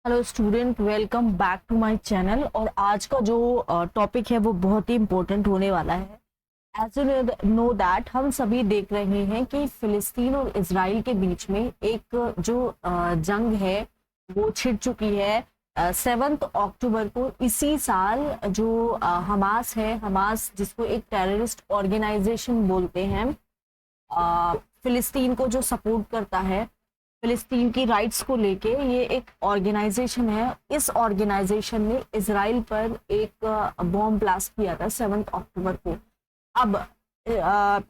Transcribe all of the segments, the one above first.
Hello student, welcome back to my channel. और आज का जो टॉपिक है वो बहुत ही इम्पोर्टेंट होने वाला है। एज यू नो दैट हम सभी देख रहे हैं कि फिलिस्तीन और इसराइल के बीच में एक जो जंग है वो छिड़ चुकी है। 7 अक्टूबर को इसी साल जो हमास जिसको एक टेररिस्ट ऑर्गेनाइजेशन बोलते हैं, फिलिस्तीन को जो सपोर्ट करता है, फिलिस्तीन की राइट्स को लेके, ये एक ऑर्गेनाइजेशन है। इस ऑर्गेनाइजेशन ने इसराइल पर एक बॉम्ब ब्लास्ट किया था 7 अक्टूबर को। अब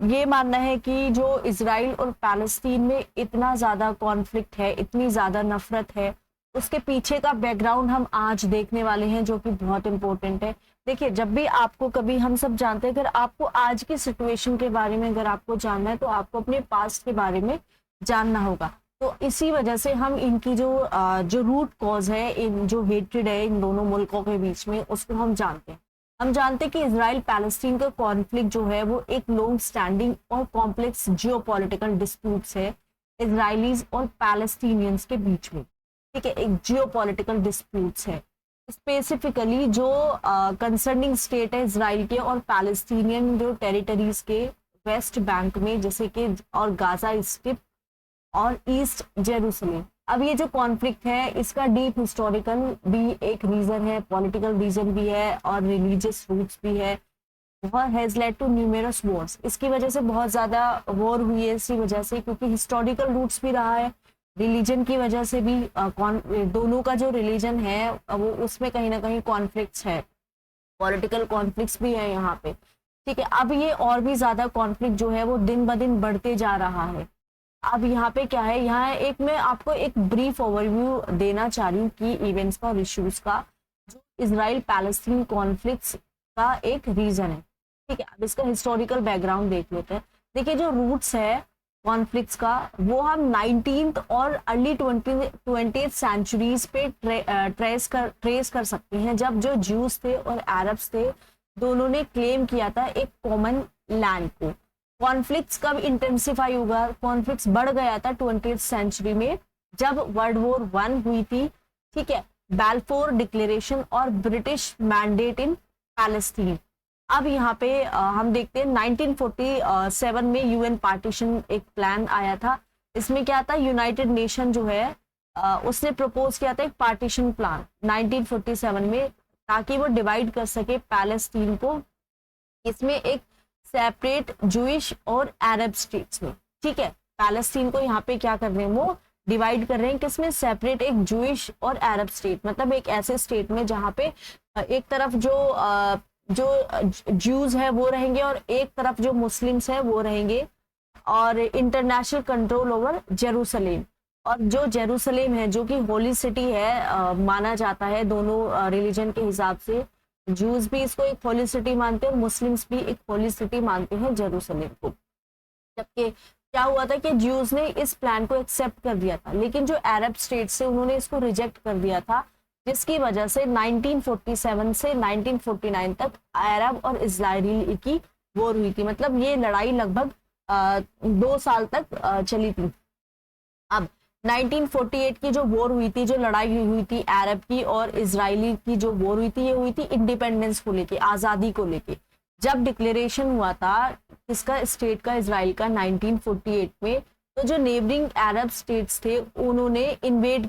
ये मानना है कि जो इसराइल और पैलेस्टीन में इतना ज्यादा कॉन्फ्लिक्ट है, इतनी ज्यादा नफरत है, उसके पीछे का बैकग्राउंड हम आज देखने वाले हैं, जो कि बहुत इंपॉर्टेंट है। देखिए, जब भी आपको कभी, हम सब जानते हैं, अगर आपको आज की सिचुएशन के बारे में अगर आपको जानना है तो आपको अपने पास्ट के बारे में जानना होगा। तो इसी वजह से हम इनकी जो रूट कॉज है, इन जो हेट्रेड है इन दोनों मुल्कों के बीच में, उसको हम जानते हैं। हम जानते हैं कि इसराइल पैलेस्टीन का कॉन्फ्लिक्ट जो है वो एक लॉन्ग स्टैंडिंग और कॉम्प्लेक्स जियोपॉलिटिकल डिस्प्यूट्स है इसराइलीज और पैलेस्टीनियंस के बीच में। ठीक है, एक जियोपॉलिटिकल डिस्प्यूट्स है। स्पेसिफिकली जो कंसर्निंग स्टेट है इसराइल के और पैलेस्टीनियन जो टेरिटरीज के वेस्ट बैंक में, जैसे कि और गाजा स्ट्रिप और ईस्ट जेरूसलम। अब ये जो कॉन्फ्लिक्ट है इसका डीप हिस्टोरिकल भी एक रीजन है, पॉलिटिकल रीजन भी है और रिलीजियस रूट्स भी है। Has led to numerous wars. इसकी वजह से बहुत ज्यादा वॉर हुई है, इसी वजह से, क्योंकि हिस्टोरिकल रूट्स भी रहा है, रिलीजन की वजह से भी। दोनों का जो रिलीजन है वो उसमें कहीं ना कहीं कॉन्फ्लिक्ट्स है, पॉलिटिकल कॉन्फ्लिक्ट्स भी है यहाँ पे। ठीक है, अब ये और भी ज्यादा कॉन्फ्लिक्ट जो है वो दिन ब दिन बढ़ते जा रहा है। अब यहाँ पे क्या है, यहाँ एक मैं आपको एक ब्रीफ ओवरव्यू देना चाह रही हूँ कि इवेंट्स का और इश्यूज का, जो इसराइल पैलेस्टीन कॉन्फ्लिक्ट्स का एक रीजन है। ठीक है, अब इसका हिस्टोरिकल बैकग्राउंड देख लेते हैं। देखिए, जो रूट्स है कॉन्फ्लिक्ट्स का वो हम 19th और अर्ली 20th सेंचुरीज पे ट्रेस कर सकते हैं, जब जो ज्यूज थे और अरब्स थे दोनों ने क्लेम किया था एक कॉमन लैंड को। कॉन्फ्लिक्ट्स कब इंटेंसिफाई होगा, कॉन्फ्लिक्ट्स बढ़ गया था 20th सेंचुरी में, जब वर्ल्ड वॉर 1 हुई थी। ठीक है, बैलफोर डिक्लेरेशन और ब्रिटिश मैंडेट इन पैलेस्टीन। अब यहाँ पे हम देखते हैं 1947 में यूएन पार्टीशन एक प्लान आया था। इसमें क्या था, यूनाइटेड नेशन जो है उसने प्रपोज किया था एक पार्टीशन प्लान 1947 में, ताकि वो डिवाइड कर सके पैलेस्टीन को। इसमें एक सेपरेट जूइश और अरब स्टेट्स में। ठीक है, पैलेस्टीन को यहाँ पे क्या कर रहे हैं, वो डिवाइड कर रहे हैं किसमें, सेपरेट एक जूइश और अरब स्टेट, मतलब एक ऐसे स्टेट में जहाँ पे एक तरफ जो ज्यूज है वो रहेंगे और एक तरफ जो मुस्लिम्स है वो रहेंगे, और इंटरनेशनल कंट्रोल ओवर जेरूसलेम। और जो जेरूसलेम है, जो कि होली सिटी है, माना जाता है दोनों रिलीजन के हिसाब से। जूस भी इसको एक होली सिटी मानते हैं और मुस्लिम्स भी एक होली सिटी मानते हैं जेरूसलेम को। जबकि क्या हुआ था कि ज्यूज ने इस प्लान को एक्सेप्ट कर दिया था, लेकिन जो अरब स्टेट्स से उन्होंने इसको रिजेक्ट कर दिया था, जिसकी वजह से 1947 से 1949 तक अरब और इजराइल की वॉर हुई थी। मतलब ये लड़ाई लगभग 2 साल तक चली थी। अब 1948 की जो वॉर हुई थी, जो लड़ाई हुई थी अरब की और इजरायली की जो वॉर हुई थी, ये हुई थी इंडिपेंडेंस को लेके, आजादी को लेके। जब डिक्लेरेशन हुआ था इसका, स्टेट का, इसराइल का, 1948 में, तो जो नेबरिंग अरब स्टेट्स थे उन्होंने इन्वेड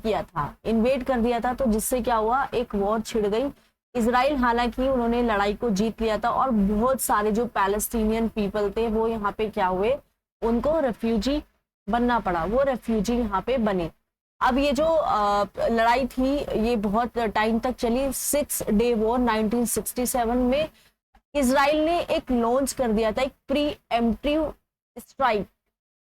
कर दिया था। तो जिससे क्या हुआ, एक वॉर छिड़ गई। इसराइल हालांकि उन्होंने लड़ाई को जीत लिया था और बहुत सारे जो पैलेस्टीनियन पीपल थे वो यहाँ पे क्या हुए, उनको रेफ्यूजी बनना पड़ा, वो रेफ्यूजी यहाँ पे बने। अब ये जो लड़ाई थी ये बहुत टाइम तक चली। 6 डे वॉर 1967 में इसराइल ने एक लॉन्च कर दिया था एक pre emptive strike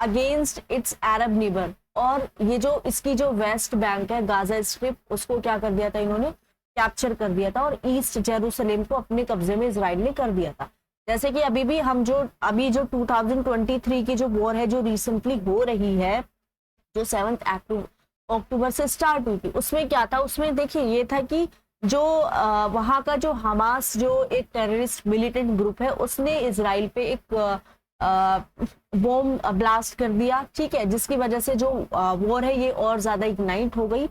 against it's Arab neighbour. और ये जो इसकी जो वेस्ट बैंक है, गाजा स्ट्रिप, उसको क्या कर दिया था, इन्होंने कैप्चर कर दिया था और ईस्ट जेरूसलेम को अपने कब्जे में इसराइल ने कर दिया था। जैसे कि अभी जो 2023 की जो वॉर है, जो रिसेंटली हो रही है, जो 7 अक्टूबर से स्टार्ट हुई थी, उसमें क्या था, उसमें देखिए ये था कि जो वहां का जो हमास, जो एक टेररिस्ट मिलिटेंट ग्रुप है, उसने इसराइल पे एक बॉम्ब ब्लास्ट कर दिया। ठीक है, जिसकी वजह से जो वॉर है ये और ज्यादा इग्नाइट हो गई।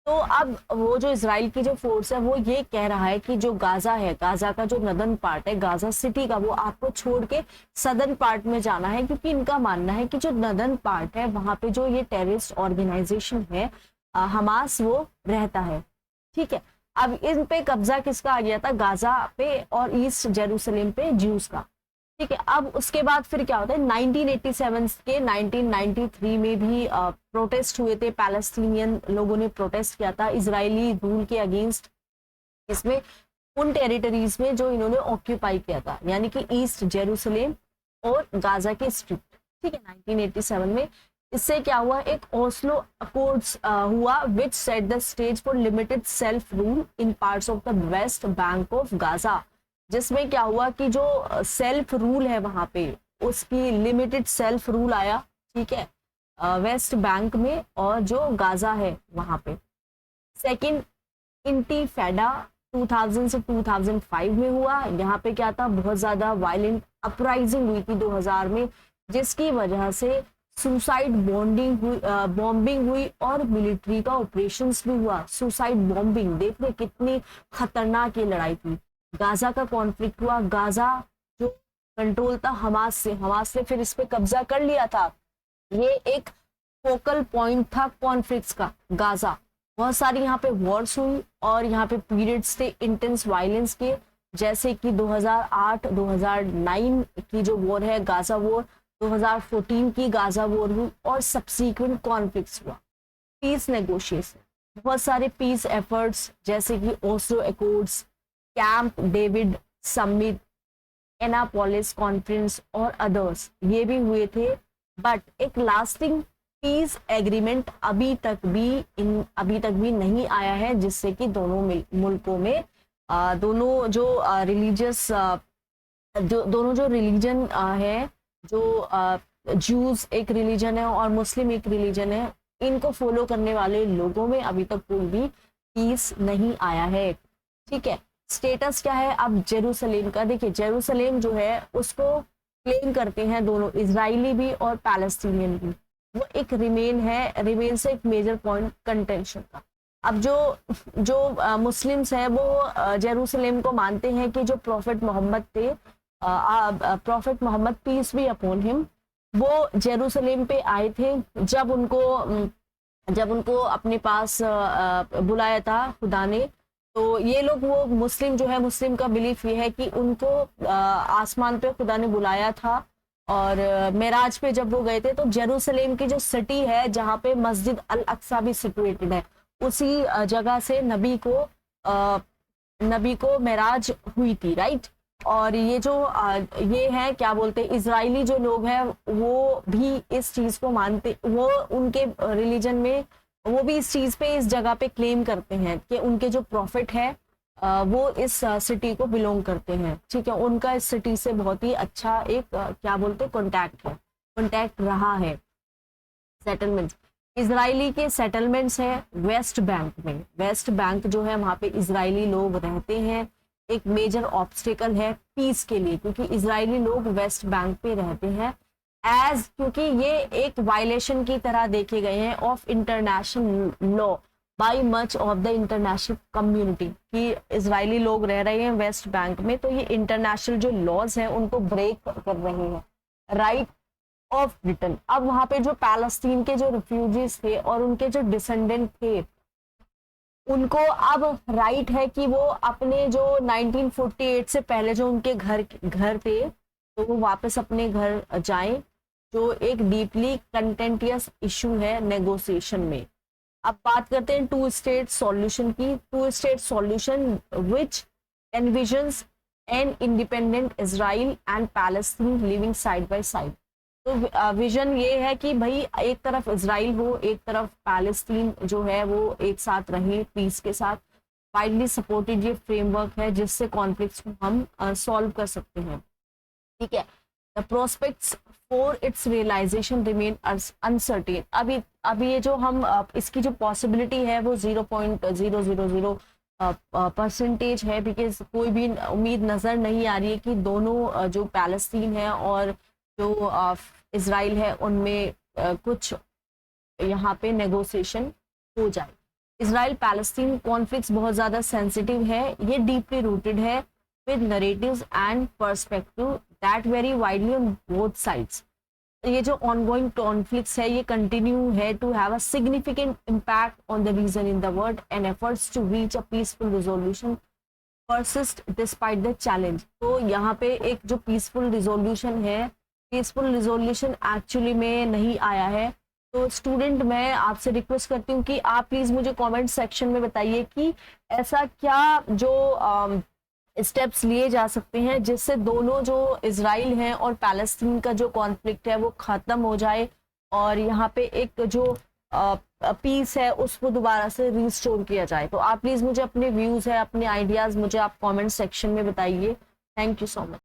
तो अब वो जो इसराइल की जो फोर्स है वो ये कह रहा है कि जो गाजा है, गाजा का जो नदर्न पार्ट है, गाजा सिटी का, वो आपको छोड़ के सदर्न पार्ट में जाना है, क्योंकि इनका मानना है कि जो नदर्न पार्ट है वहां पे जो ये टेररिस्ट ऑर्गेनाइजेशन है हमास, वो रहता है। ठीक है, अब इन पे कब्जा किसका आ गया था? गाजा पे और ईस्ट जेरूसलेम पे ज्यूज का। ठीक है, अब उसके बाद फिर क्या होता है, 1987 के 1993 में भी प्रोटेस्ट हुए थे, पैलेस्टीनियन लोगों ने प्रोटेस्ट किया था इजरायली रूल के अगेंस्ट, इसमें उन टेरिटरीज में जो इन्होंने ऑक्यूपाई किया था, यानी कि ईस्ट जेरूसलेम और गाजा के स्ट्रिप। ठीक है, 1987 में इससे क्या हुआ, एक ओस्लो अकॉर्ड्स हुआ which set the stage for limited self rule in parts of the West Bank of Gaza, जिसमें क्या हुआ कि जो सेल्फ रूल है वहां पे, उसकी लिमिटेड सेल्फ रूल आया। ठीक है, वेस्ट बैंक में और जो गाजा है वहां पे। सेकंड इंटीफेडा 2000 से 2005 में हुआ। यहाँ पे क्या था, बहुत ज्यादा वायलेंट अपराइजिंग हुई थी 2000 में, जिसकी वजह से सुसाइड बॉम्बिंग हुई और मिलिट्री का ऑपरेशंस भी हुआ। सुसाइड बॉम्बिंग, देख रहे कितनी खतरनाक ये लड़ाई थी। गाजा का कॉन्फ्लिक्ट हुआ, गाजा जो कंट्रोल था हमास ने फिर इस पे कब्जा कर लिया था। ये एक फोकल पॉइंट था कॉन्फ्लिक्ट्स का गाजा। बहुत सारी यहाँ पे वॉर्स हुई और यहाँ पे पीरियड्स थे इंटेंस वायलेंस के, जैसे कि 2008-2009 की जो वॉर है गाजा वॉर, 2014 की गाजा वॉर हुई और सब्सीक्वेंट कॉन्फ्लिक्ट्स हुआ। पीस नेगोशिएशन, बहुत सारे पीस एफर्ट्स जैसे कि Oslo accords, camp David summit, Annapolis conference और अदर्स, ये भी हुए थे। बट एक लास्टिंग पीस एग्रीमेंट अभी तक भी नहीं आया है, जिससे कि दोनों मुल्कों में दोनों जो रिलीजियस दोनों जो रिलीजन है, जो ज्यूज एक रिलीजन है और मुस्लिम एक रिलीजन है, इनको फॉलो करने वाले लोगों में अभी तक कोई भी पीस नहीं आया है। ठीक है, स्टेटस क्या है अब जेरूसलेम का? देखिए, जेरूसलेम जो है उसको क्लेम करते हैं दोनों, इजरायली भी और पैलेस्टीनियन भी। वो एक रिमेन से एक मेजर पॉइंट कंटेंशन का। अब जो मुस्लिम्स हैं वो जेरूसलेम को मानते हैं कि जो प्रॉफिट मोहम्मद थे, prophet Muhammad peace be upon him, वो जेरूसलेम पे आए थे जब उनको अपने पास बुलाया था खुदा ने। तो ये लोग, वो मुस्लिम जो है, मुस्लिम का बिलीफ ये है कि उनको आसमान पे खुदा ने बुलाया था और मेराज पे जब वो गए थे, तो जेरूसलेम की जो सिटी है जहाँ पे मस्जिद अल अक्सा भी सिचुएटेड है, उसी जगह से नबी को मेराज हुई थी, राइट। और ये जो ये है क्या बोलते हैं, इजरायली जो लोग हैं वो भी इस चीज को मानते, वो उनके रिलीजन में वो भी इस चीज पे, इस जगह पे क्लेम करते हैं कि उनके जो प्रॉफिट है वो इस सिटी को बिलोंग करते हैं। ठीक है, उनका इस सिटी से बहुत ही अच्छा एक क्या बोलते हैं कॉन्टैक्ट रहा है। सेटलमेंट्स, इजरायली के सेटलमेंट्स है वेस्ट बैंक में। वेस्ट बैंक जो है वहां पे इजरायली लोग रहते हैं, एक मेजर ऑब्स्टिकल है पीस के लिए, क्योंकि इजरायली लोग वेस्ट बैंक पे रहते हैं क्योंकि ये एक वायलेशन की तरह देखे गए हैं of international law by much of the international community, कि इजरायली लोग रह रहे हैं वेस्ट बैंक में, तो ये इंटरनेशनल जो लॉज हैं उनको ब्रेक कर रहे हैं। राइट ऑफ रिटर्न, अब वहां पे जो पैलेस्टीन के जो रिफ्यूजीज थे और उनके जो डिसेंडेंट थे, उनको अब राइट है कि वो अपने जो 1948 से पहले जो उनके घर थे, तो वो वापस अपने घर जाएं, जो एक डीपली कंटेंटियस इशू है नेगोशिएशन में। अब बात करते हैं टू स्टेट सॉल्यूशन की। Two state solution which envisions an independent Israel and Palestine living side by side. तो विजन ये है कि भाई एक तरफ इजराइल हो, एक तरफ पैलेस्टीन जो है वो एक साथ रहे पीस के साथ। वाइडली सपोर्टेड ये फ्रेमवर्क है जिससे कॉन्फ्लिक्ट्स को हम सॉल्व कर सकते हैं। ठीक है, the prospects for its realisation remain uncertain. अभी ये जो हम इसकी जो पॉसिबिलिटी है वो 0.000% है, बिकॉज कोई भी उम्मीद नजर नहीं आ रही है कि दोनों जो पैलेस्टीन है और जो इजराइल है उनमें कुछ यहाँ पे नेगोशिएशन हो जाए। इसराइल पैलेस्टीन कॉन्फ्लिक्ट्स बहुत ज़्यादा सेंसिटिव है, ये डीपली रूटेड है with narratives and perspective that very widely on both sides. ये जो ऑनगोइंग कॉन्फ्लिक्ट्स है ये कंटिन्यू है to have a significant impact on the region in the world and efforts to reach a peaceful resolution persist despite the challenge। तो यहाँ पे एक जो पीसफुल रिजोल्यूशन है, पीसफुल रिजोल्यूशन एक्चुअली में नहीं आया है। तो स्टूडेंट मैं आपसे रिक्वेस्ट करती हूँ कि आप प्लीज मुझे कमेंट सेक्शन में बताइए कि ऐसा क्या जो स्टेप्स लिए जा सकते हैं जिससे दोनों जो इजराइल है और पैलेस्टीन का जो कॉन्फ्लिक्ट है वो खत्म हो जाए और यहाँ पे एक जो पीस है उसको दोबारा से रिस्टोर किया जाए। तो आप प्लीज मुझे अपने व्यूज है, अपने आइडियाज मुझे आप कमेंट सेक्शन में बताइए। Thank you so much.